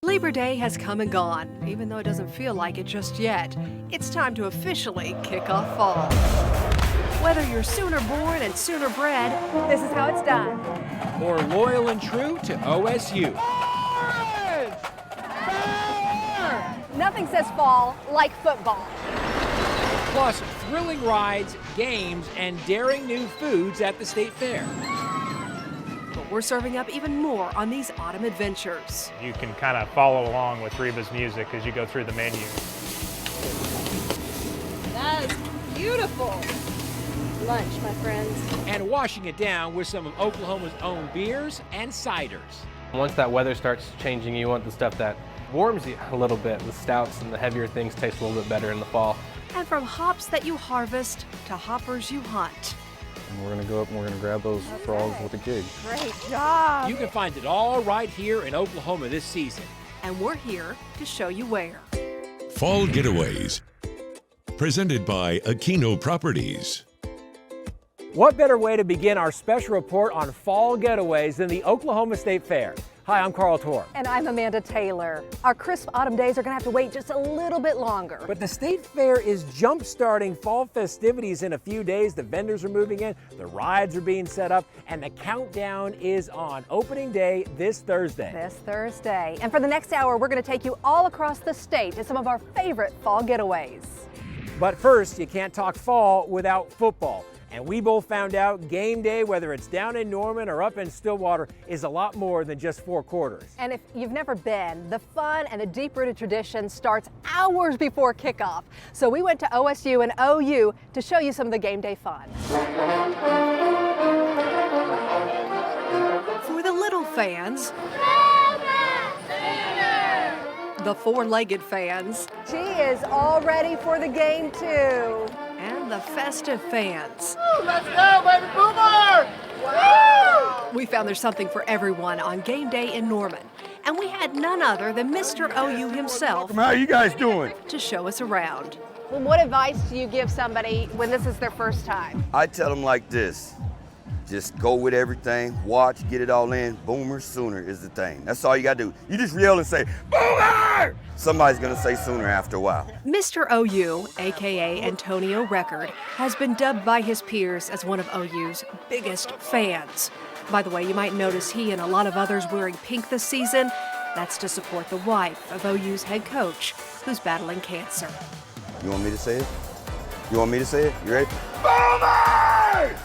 Labor Day has come and gone, even though it doesn't feel like it just yet. It's time to officially kick off fall. Whether you're Sooner born and Sooner bred, this is how it's done. Or loyal and true to OSU. Orange! Fire! Nothing says fall like football. Plus thrilling rides, games, and daring new foods at the State Fair. But we're serving up even more on these autumn adventures. You can kind of follow along with Reba's music as you go through the menu. That is beautiful. Lunch, my friends. And washing it down with some of Oklahoma's own beers and ciders. Once that weather starts changing, you want the stuff that warms you a little bit. The stouts and the heavier things taste a little bit better in the fall. And from hops that you harvest to hoppers you hunt. And we're gonna go up and we're gonna grab those frogs with a gig. Great job. You can find it all right here in Oklahoma this season. And we're here to show you where. Fall Getaways, presented by Aquino Properties. What better way to begin our special report on fall getaways than the Oklahoma State Fair? Hi, I'm Carl Torr. And I'm Amanda Taylor. Our crisp autumn days are going to have to wait just a little bit longer. But the State Fair is jump-starting fall festivities in a few days. The vendors are moving in, the rides are being set up, and the countdown is on. Opening day this Thursday. This Thursday. And for the next hour, we're going to take you all across the state to some of our favorite fall getaways. But first, you can't talk fall without football. And we both found out game day, whether it's down in Norman or up in Stillwater, is a lot more than just 4 quarters. And if you've never been, the fun and the deep-rooted tradition starts hours before kickoff. So we went to OSU and OU to show you some of the game day fun. For the little fans, the four-legged fans, She is all ready for the game too. and the festive fans. Let's go, baby boomer! Wow! We found there's something for everyone on game day in Norman. And we had none other than Mr. OU himself How you guys doing? to show us around. Well, what advice do you give somebody when this is their first time? I tell them like this, just go with everything, watch, get it all in. Boomer Sooner is the thing. That's all you gotta do. You just yell and say, Boomer! Somebody's gonna say Sooner after a while. Mr. OU, aka Antonio Record, has been dubbed by his peers as one of OU's biggest fans. By the way, you might notice he and a lot of others wearing pink this season. That's to support the wife of OU's head coach, who's battling cancer. You want me to say it? You want me to say it? You ready? Boomer!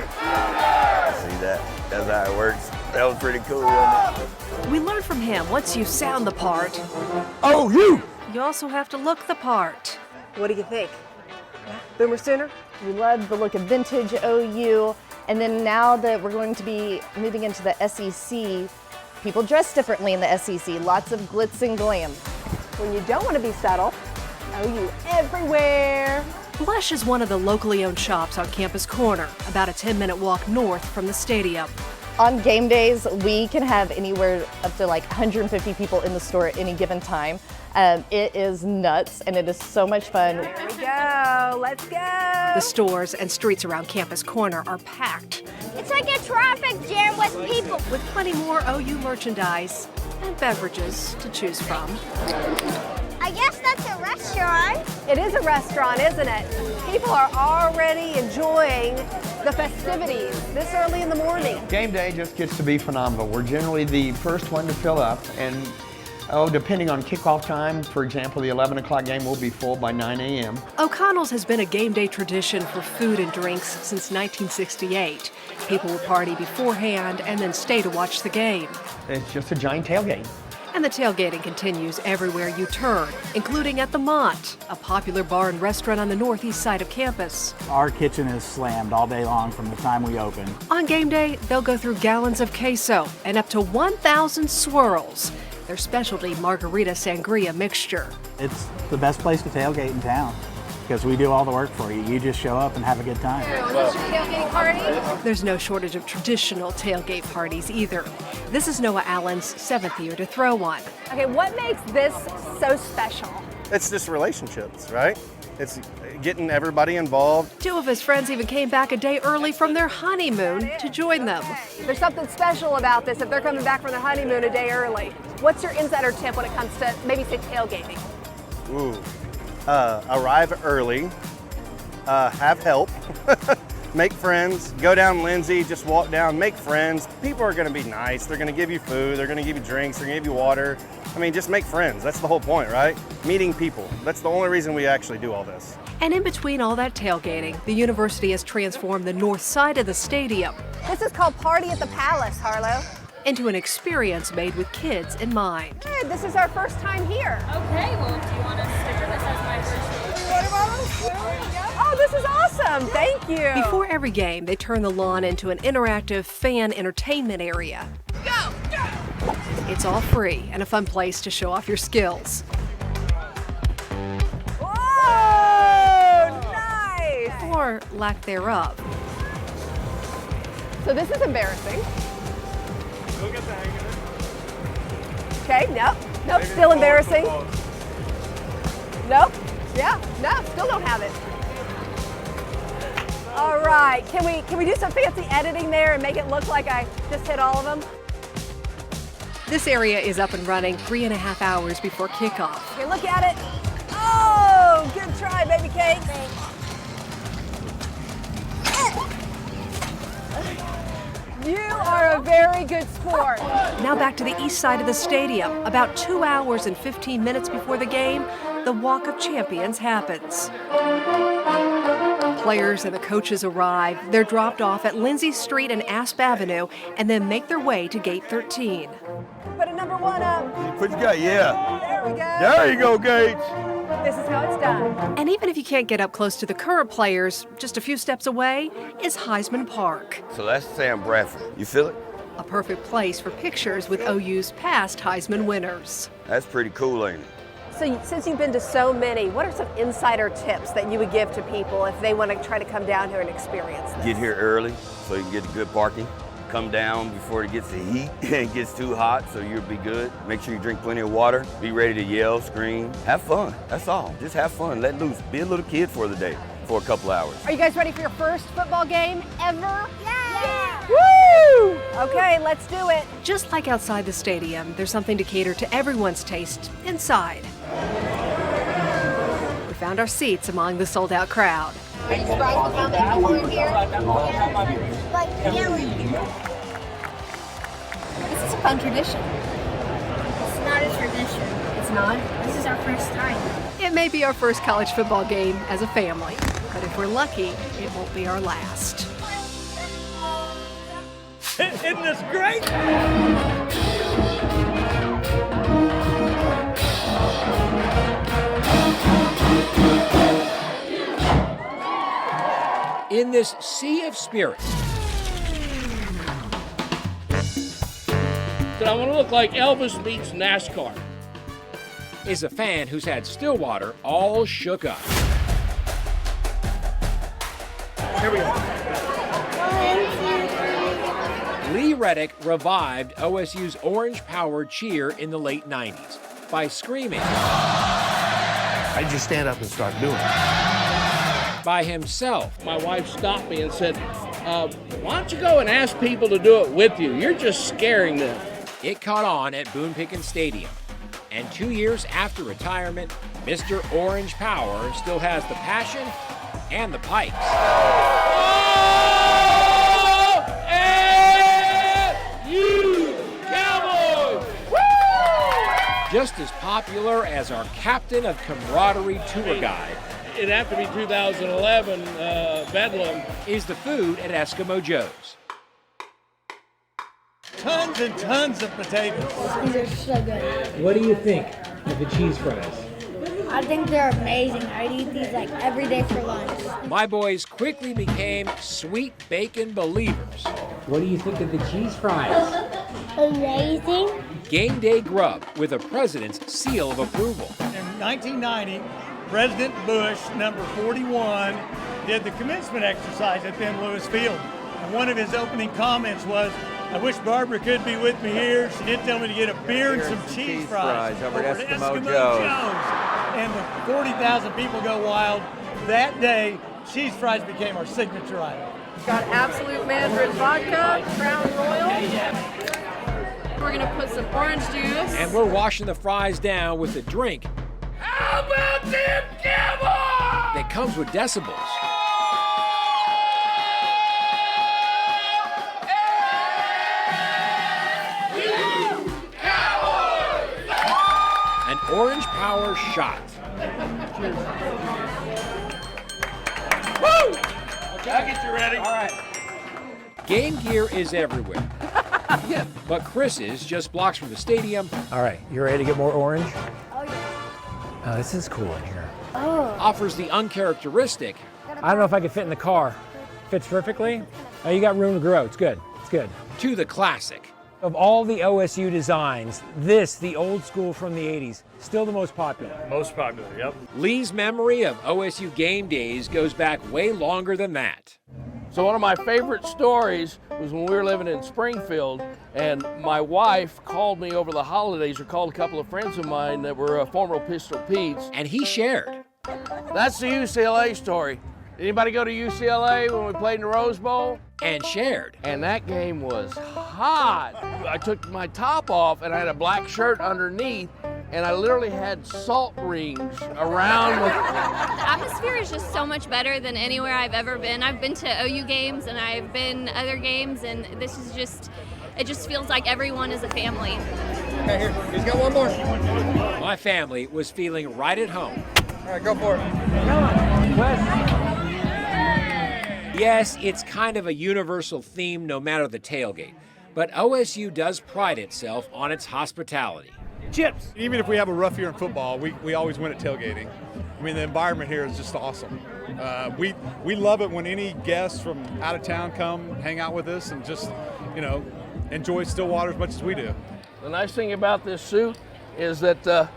See that? That's how it works. That was pretty cool, wasn't it? We learned from him once you sound the part, Oh, you! you also have to look the part. What do you think? Boomer Sooner? We love the look of vintage OU, and then now that we're going to be moving into the SEC, people dress differently in the SEC. Lots of glitz and glam. When you don't want to be subtle, OU everywhere. Blush is one of the locally owned shops on Campus Corner, about a 10-minute walk north from the stadium. On game days, we can have anywhere up to like 150 people in the store at any given time. It is nuts, and it is so much fun. Here we go. Let's go. The stores and streets around Campus Corner are packed, It's like a traffic jam with people. with plenty more OU merchandise and beverages to choose from. I guess that's a restaurant. It is a restaurant, isn't it? People are already enjoying the festivities this early in the morning. Game day just gets to be phenomenal. We're generally the first one to fill up, and depending on kickoff time, for example, the 11 o'clock game will be full by 9 a.m. O'Connell's has been a game day tradition for food and drinks since 1968. People will party beforehand and then stay to watch the game. It's just a giant tailgate. And the tailgating continues everywhere you turn, including at the Mont, a popular bar and restaurant on the northeast side of campus. Our kitchen is slammed all day long from the time we open. On game day, they'll go through gallons of queso and up to 1,000 swirls, their specialty margarita sangria mixture. It's the best place to tailgate in town because we do all the work for you. You just show up and have a good time. Tailgating party? There's no shortage of traditional tailgate parties either. This is Noah Allen's 7th year to throw one. Okay, what makes this so special? It's just relationships, right? It's getting everybody involved. Two of his friends even came back a day early from their honeymoon to join them. There's something special about this if they're coming back from their honeymoon a day early. What's your insider tip when it comes to maybe say tailgating? Ooh, arrive early, have help, make friends, go down Lindsay, just walk down, make friends. People are gonna be nice. They're gonna give you food, they're gonna give you drinks, they're gonna give you water. I mean, just make friends. That's the whole point, right? Meeting people. That's the only reason we actually do all this. And in between all that tailgating, the university has transformed the north side of the stadium. This is called Party at the Palace, Harlow. Into an experience made with kids in mind. Hey, this is our first time here. Okay, well, do you want a sticker that says my first Water bottles? Oh, this is awesome. Thank you. Before every game, they turn the lawn into an interactive fan entertainment area. Go! It's all free and a fun place to show off your skills. Whoa! Nice! Or lack thereof. So this is embarrassing. Okay, nope, still embarrassing. Nope, yeah, no, still don't have it. All right, can we do some fancy editing there and make it look like I just hit all of them? This area is up and running 3.5 hours before kickoff. Okay, look at it. Oh, good try, baby cakes. You are a very good sport. Now back to the east side of the stadium. About 2 hours and 15 minutes before the game, the Walk of Champions happens. Players and the coaches arrive. They're dropped off at Lindsay Street and Asp Avenue and then make their way to Gate 13. Put a number 1 up. Put your guy, yeah. There we go. There you go, Gates. This is how it's done. And even if you can't get up close to the current players, just a few steps away is Heisman Park. So that's Sam Bradford. You feel it? A perfect place for pictures with OU's past Heisman winners. That's pretty cool, ain't it? So since you've been to so many, what are some insider tips that you would give to people if they want to try to come down here and experience this? Get here early so you can get good parking. Come down before it gets the heat and gets too hot, so you'll be good. Make sure you drink plenty of water. Be ready to yell, scream. Have fun. That's all. Just have fun. Let loose. Be a little kid for the day, for a couple hours. Are you guys ready for your first football game ever? Yeah! Woo! Okay, let's do it. Just like outside the stadium, there's something to cater to everyone's taste inside. We found our seats among the sold-out crowd. Are you surprised with how many people are here? Like yelling. This is a fun tradition. It's not a tradition. It's not? This is our first time. It may be our first college football game as a family, but if we're lucky, it won't be our last. Isn't this great? In this sea of spirits, that I want to look like Elvis meets NASCAR. Is a fan who's had Stillwater all shook up. Here we go. Lee Reddick revived OSU's orange-powered cheer in the late 90s by screaming. I just stand up and start doing it. By himself. My wife stopped me and said, why don't you go and ask people to do it with you? You're just scaring them. It caught on at Boone Pickens Stadium. And 2 years after retirement, Mr. Orange Power still has the passion and the pipes. You Cowboys! Woo! Just as popular as our captain of camaraderie tour guide. It'd have to be 2011 Bedlam. Is the food at Eskimo Joe's. Tons and tons of potatoes. These are so good. What do you think of the cheese fries? I think they're amazing. I'd eat these like every day for lunch. My boys quickly became sweet bacon believers. What do you think of the cheese fries? Amazing. Game day grub with a president's seal of approval. In 1990, President Bush, number 41, did the commencement exercise at Ben Lewis Field. And one of his opening comments was, I wish Barbara could be with me here. She did tell me to get a beer and some cheese fries over at Eskimo Joe's. And the 40,000 people go wild. That day, cheese fries became our signature item. Got Absolute Mandarin vodka, Crown Royal. We're gonna put some orange juice. And we're washing the fries down with a drink. How about them Cowboys? That comes with decibels. An orange power shot. Cheers. Woo! Okay. I'll get you ready. All right. Game gear is everywhere. Yeah, but Chris's just blocks from the stadium. All right, you ready to get more orange? Oh, yeah. Oh, this is cool in here. Oh. Offers the uncharacteristic. I don't know if I could fit in the car. Fits perfectly. Oh, you got room to grow. It's good. It's good. To the classic. Of all the OSU designs, this, the old school from the 80s, still the most popular. Most popular, yep. Lee's memory of OSU game days goes back way longer than that. So one of my favorite stories was when we were living in Springfield, and my wife called me over the holidays, or called a couple of friends of mine that were former Pistol Petes. And he shared. That's the UCLA story. Anybody go to UCLA when we played in the Rose Bowl? And shared. And that game was hot. I took my top off and I had a black shirt underneath, and I literally had salt rings around. The atmosphere is just so much better than anywhere I've ever been. I've been to OU games and I've been other games, and this is just, it just feels like everyone is a family. Okay, here, he's got one more. My family was feeling right at home. All right, go for it. Come on, Wes. Yes, it's kind of a universal theme no matter the tailgate, but OSU does pride itself on its hospitality. Chips. Even if we have a rough year in football, we always win at tailgating. I mean, the environment here is just awesome. We love it when any guests from out of town come hang out with us and just, you know, enjoy Stillwater as much as we do. The nice thing about this suit is that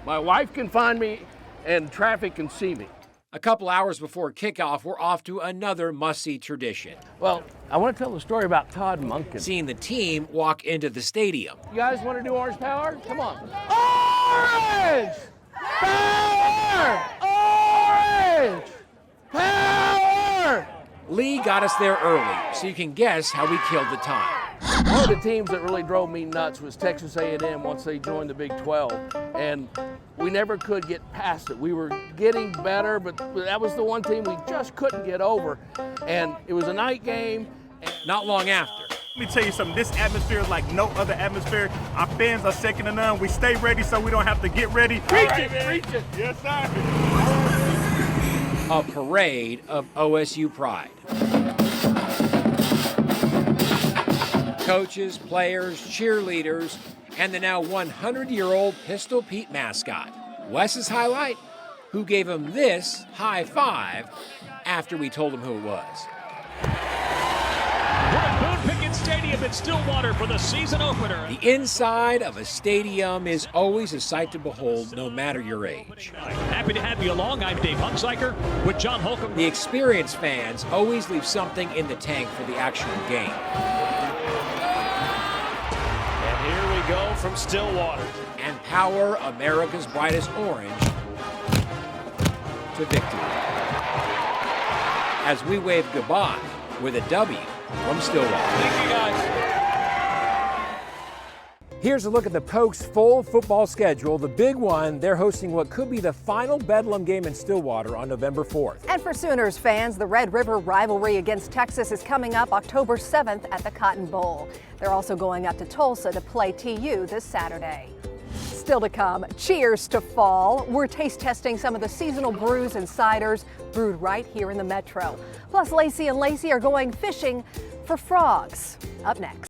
my wife can find me and traffic can see me. A couple hours before kickoff, we're off to another must-see tradition. Well, I want to tell the story about Todd Monken. Seeing the team walk into the stadium. You guys want to do Orange Power? Come on. Orange Power! Orange Power! Lee got us there early, so you can guess how we killed the time. One of the teams that really drove me nuts was Texas A&M once they joined the Big 12, and we never could get past it. We were getting better, but that was the one team we just couldn't get over, and it was a night game. Not long after. Let me tell you something, this atmosphere is like no other atmosphere. Our fans are second to none. We stay ready so we don't have to get ready. Preach it, preach it. Yes, sir. A parade of OSU pride. Coaches, players, cheerleaders, and the now 100-year-old Pistol Pete mascot. Wes's highlight? Who gave him this high five after we told him who it was. We're at Boone Pickens Stadium in Stillwater for the season opener. The inside of a stadium is always a sight to behold, no matter your age. Happy to have you along. I'm Dave Hunziker with John Holcomb. The experienced fans always leave something in the tank for the actual game. Here we go from Stillwater. And power America's brightest orange to victory. As we wave goodbye with a W from Stillwater. Thank you, guys. Here's a look at the Pokes' full football schedule. The big one, they're hosting what could be the final Bedlam game in Stillwater on November 4th. And for Sooners fans, the Red River rivalry against Texas is coming up October 7th at the Cotton Bowl. They're also going up to Tulsa to play TU this Saturday. Still to come, cheers to fall. We're taste testing some of the seasonal brews and ciders brewed right here in the Metro. Plus, Lacey and Lacey are going fishing for frogs. Up next.